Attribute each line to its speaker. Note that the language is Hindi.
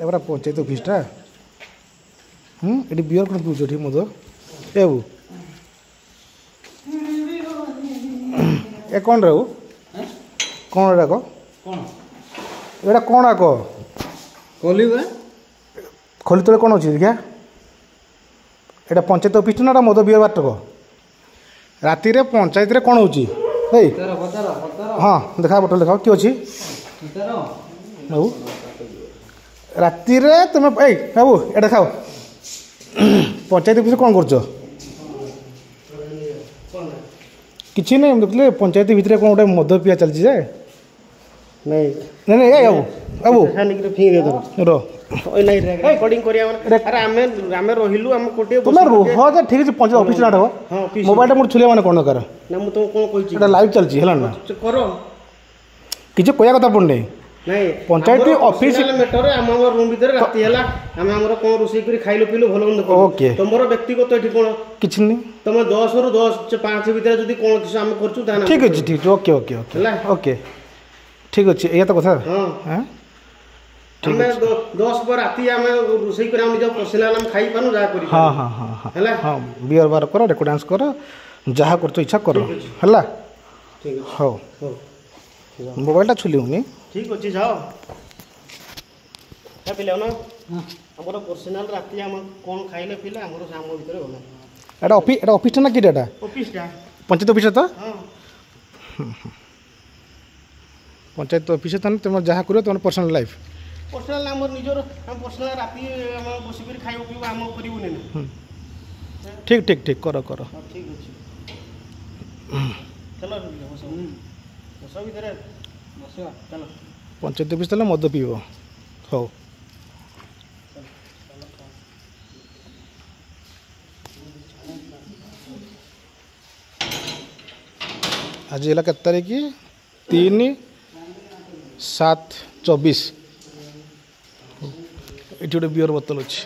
Speaker 1: एबार पंचायत ऑफिसटा ये बियर कौन पीछ मद ए बाबू ए कौन रे कौन एटा को एटा कौन आक
Speaker 2: खोली
Speaker 1: खोली तले कौन अच्छी देखा एटा पंचायत ऑफिस ना मद बियर बाटक राति रे पंचायत रे कौन होची हाँ देखा बोतल देखा किए अच्छी बाबू राति रे तुम ए बाबू एटा खाओ पंचायत ऑफिस कौन कर किसी नहीं देखिए पंचायत भितर कौन गोटे मद पिया चलती जाए
Speaker 2: नहीं
Speaker 1: नहीं नहीं बाबू बाबू तुम रुह जे ठीक है पंचायत ऑफिस ना मोबाइल मोर छुलिया माने कौन दरकार
Speaker 2: ना मु तो कोन कहि
Speaker 1: लाइव चलती है ना
Speaker 2: करो
Speaker 1: किसी कहया कथा पड़े
Speaker 2: नहीं
Speaker 1: पंचायत ऑफिस
Speaker 2: मैटर हम रूम भीतर राति हैला हम हमरो कोन रोसई करी खाइलो पिलो भलो न
Speaker 1: ओके
Speaker 2: तमरो व्यक्तिगत एठी कोन
Speaker 1: किछ नहीं
Speaker 2: तुम 10 रु 10 5 भीतर जदी कोन किछ हम करछु ताना
Speaker 1: ठीक है ठीक ओके ओके ओके ओके ठीक अच्छे ये तो कथा
Speaker 2: हां हमें 10 पर राति हम रोसई करी हम निज पर्सनल हम खाई पानु जा करी
Speaker 1: हां हां हां हैला हां बियर बार करो रेकॉर्ड डांस करो जहा करतो इच्छा करो हैला
Speaker 2: ठीक है
Speaker 1: हो मोबाइल टा छुली होनी
Speaker 2: ठीक अच्छे जाओ क्या पिले ना हमरो पर्सनल राति हम कोन खाइले पिले हमरो साम भीतर होला
Speaker 1: एटा ऑफिस ना कि डेटा
Speaker 2: ऑफिस टा
Speaker 1: पंचायत ऑफिस तो
Speaker 2: हां
Speaker 1: पंचायत ऑफिस तो तुम जहाँ करो तुम पर्सनल लाइफ
Speaker 2: पर्सनल हमर निजर हम पर्सनल राति हम बसी कर खाइबो पिबो हम करिवो नै
Speaker 1: ठीक ठीक ठीक करो करो
Speaker 2: ठीक अछि चलो बस भीतर बस चलो
Speaker 1: पंचायत ऑफिस तले मद पीब हो आज है केत तारीख 3/7/24 ये गोटे बियर बोतल अच्छी